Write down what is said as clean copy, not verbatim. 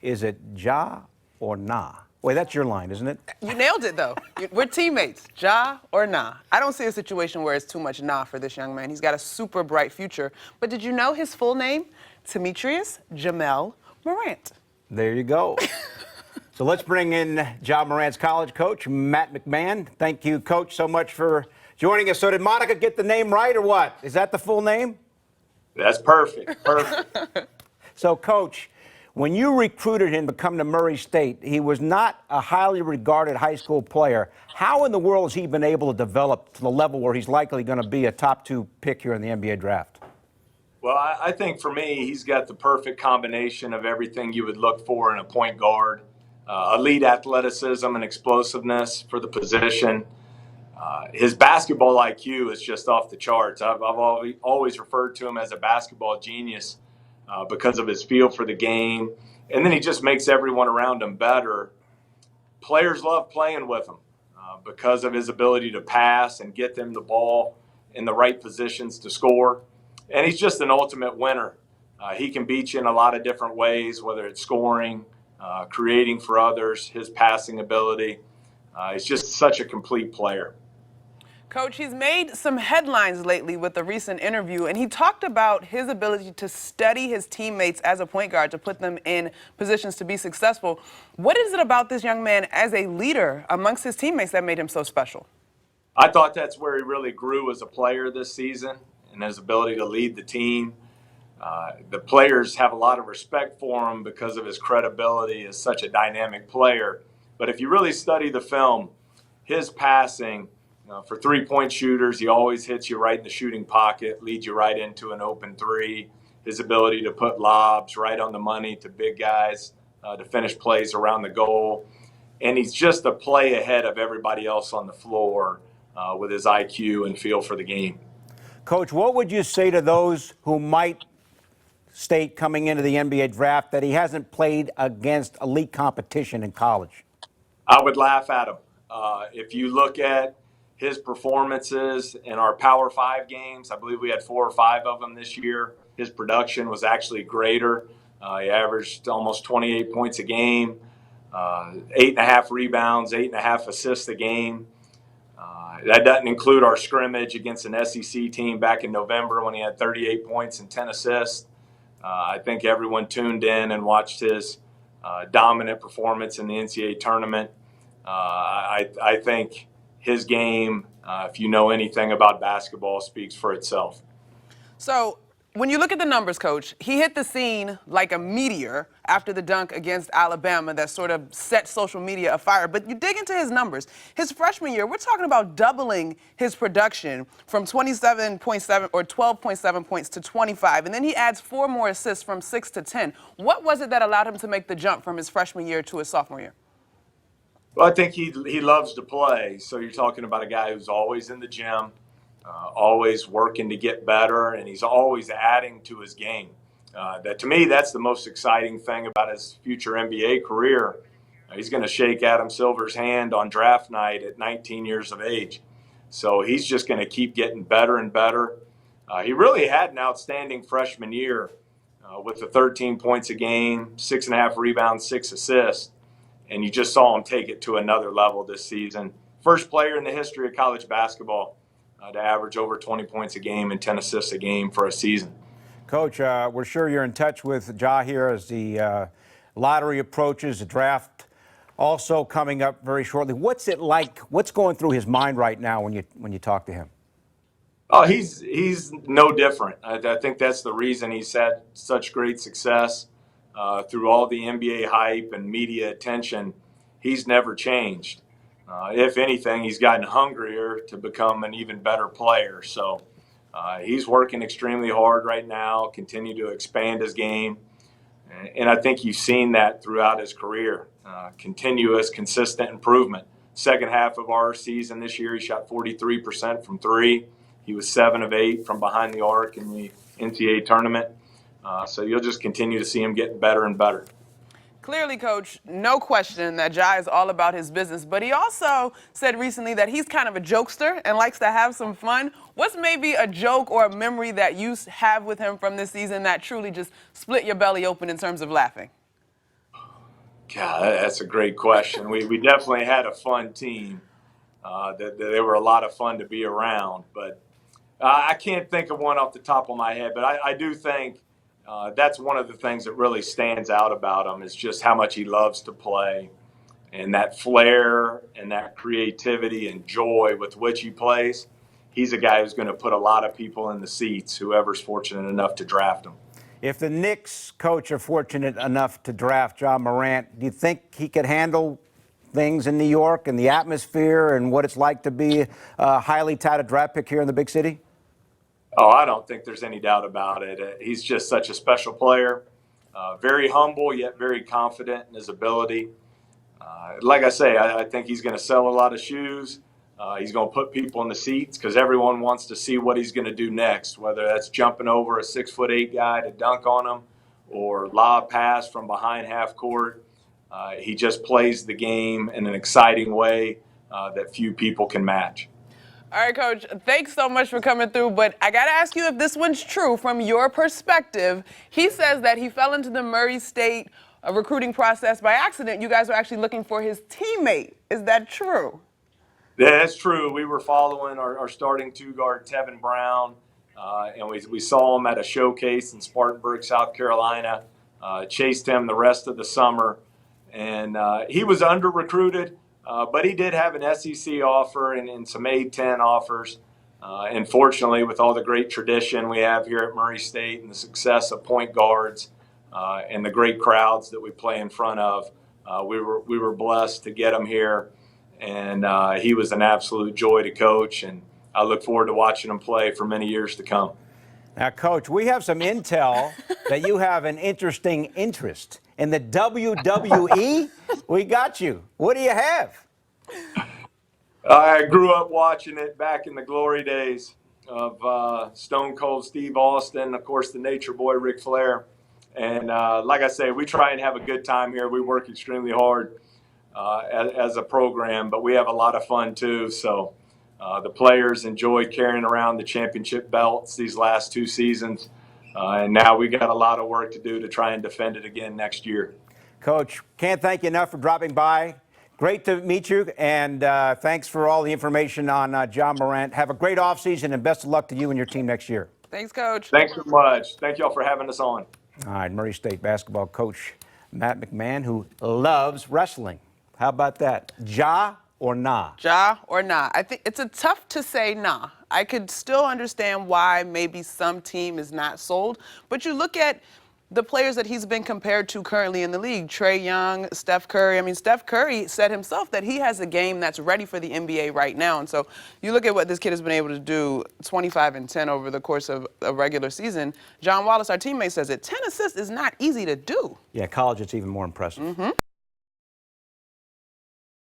Is it Ja or Nah? Wait, that's your line, isn't it? You nailed it, though. We're teammates. Ja or Nah? I don't see a situation where it's too much Nah for this young man. He's got a super bright future. But did you know his full name? Demetrius Jamel Morant. There you go. So let's bring in Ja Morant's college coach, Matt McMahon. Thank you, Coach, so much for joining us. So did Monica get the name right or what? Is that the full name? That's perfect. Perfect. So, Coach, when you recruited him to come to Murray State, he was not a highly regarded high school player. How in the world has he been able to develop to the level where he's likely going to be a top 2 pick here in the NBA draft? Well, I think for me, he's got the perfect combination of everything you would look for in a point guard. Elite athleticism and explosiveness for the position. His basketball IQ is just off the charts. I've always referred to him as a basketball genius because of his feel for the game. And then he just makes everyone around him better. Players love playing with him because of his ability to pass and get them the ball in the right positions to score. And he's just an ultimate winner. He can beat you in a lot of different ways, whether it's scoring, creating for others, his passing ability. He's just such a complete player. Coach, he's made some headlines lately with a recent interview, and he talked about his ability to study his teammates as a point guard to put them in positions to be successful. What is it about this young man as a leader amongst his teammates that made him so special? I thought that's where he really grew as a player this season, and his ability to lead the team. The players have a lot of respect for him because of his credibility as such a dynamic player. But if you really study the film, his passing, for three-point shooters, he always hits you right in the shooting pocket, leads you right into an open three. His ability to put lobs right on the money to big guys to finish plays around the goal. And he's just a play ahead of everybody else on the floor with his IQ and feel for the game. Coach, what would you say to those who might state coming into the NBA draft that he hasn't played against elite competition in college? I would laugh at him. If you look at his performances in our Power 5 games, I believe we had 4 or 5 of them this year. His production was actually greater. He averaged almost 28 points a game, 8.5 rebounds, 8.5 assists a game. That doesn't include our scrimmage against an SEC team back in November when he had 38 points and 10 assists. I think everyone tuned in and watched his dominant performance in the NCAA tournament. I think his game, if you know anything about basketball, speaks for itself. So when you look at the numbers, Coach, he hit the scene like a meteor after the dunk against Alabama that sort of set social media afire. But you dig into his numbers. His freshman year, we're talking about doubling his production from 27.7 or 12.7 points to 25. And then he adds 4 more assists from 6 to 10. What was it that allowed him to make the jump from his freshman year to his sophomore year? Well, I think he loves to play. So you're talking about a guy who's always in the gym, always working to get better, and he's always adding to his game. That to me, that's the most exciting thing about his future NBA career. He's going to shake Adam Silver's hand on draft night at 19 years of age. So he's just going to keep getting better and better. He really had an outstanding freshman year with the 13 points a game, 6.5 rebounds, 6 assists. And you just saw him take it to another level this season. First player in the history of college basketball to average over 20 points a game and 10 assists a game for a season. Coach, we're sure you're in touch with Ja here as the lottery approaches, the draft also coming up very shortly. What's it like? What's going through his mind right now when you talk to him? Oh, he's no different. I think that's the reason he's had such great success. Through all the NBA hype and media attention, he's never changed. If anything, he's gotten hungrier to become an even better player. So he's working extremely hard right now, continue to expand his game. And I think you've seen that throughout his career, continuous, consistent improvement. Second half of our season this year, he shot 43% from 3. He was 7 of 8 from behind the arc in the NCAA tournament. So you'll just continue to see him getting better and better. Clearly, Coach, no question that Ja is all about his business, but he also said recently that he's kind of a jokester and likes to have some fun. What's maybe a joke or a memory that you have with him from this season that truly just split your belly open in terms of laughing? God, that's a great question. We definitely had a fun team. They were a lot of fun to be around, but I can't think of one off the top of my head. But I do think that's one of the things that really stands out about him is just how much he loves to play and that flair and that creativity and joy with which he plays. He's a guy who's going to put a lot of people in the seats, whoever's fortunate enough to draft him. If the Knicks coach are fortunate enough to draft Ja Morant, do you think he could handle things in New York and the atmosphere and what it's like to be a highly touted draft pick here in the big city? Oh, I don't think there's any doubt about it. He's just such a special player, very humble yet very confident in his ability. Like I say, I think he's going to sell a lot of shoes. He's going to put people in the seats because everyone wants to see what he's going to do next, whether that's jumping over a 6'8" guy to dunk on him or lob pass from behind half court. He just plays the game in an exciting way that few people can match. All right, Coach, thanks so much for coming through, but I got to ask you if this one's true from your perspective. He says that he fell into the Murray State recruiting process by accident. You guys were actually looking for his teammate. Is that true? Yeah, that's true. We were following our starting two-guard, Tevin Brown, and we saw him at a showcase in Spartanburg, South Carolina, chased him the rest of the summer, and he was under-recruited. But he did have an SEC offer and some A-10 offers. And fortunately, with all the great tradition we have here at Murray State and the success of point guards and the great crowds that we play in front of, we were blessed to get him here. And he was an absolute joy to coach. And I look forward to watching him play for many years to come. Now, Coach, we have some intel that you have an interesting interest in the WWE. We got you. What do you have? I grew up watching it back in the glory days of Stone Cold Steve Austin, of course, the Nature Boy Ric Flair. And like I say, we try and have a good time here. We work extremely hard as a program, but we have a lot of fun too. So the players enjoyed carrying around the championship belts these last 2 seasons. And now we got a lot of work to do to try and defend it again next year. Coach, can't thank you enough for dropping by. Great to meet you, and thanks for all the information on Ja Morant. Have a great offseason, and best of luck to you and your team next year. Thanks, Coach. Thanks so much. Thank you all for having us on. All right, Murray State basketball coach Matt McMahon, who loves wrestling. How about that? Ja or nah? Ja or nah? I think it's a tough to say nah. I could still understand why maybe some team is not sold, but you look at the players that he's been compared to currently in the league, Trae Young, Steph Curry. I mean, Steph Curry said himself that he has a game that's ready for the NBA right now. And so you look at what this kid has been able to do, 25 and 10 over the course of a regular season. John Wallace, our teammate, says it. 10 assists is not easy to do. Yeah, college, it's even more impressive.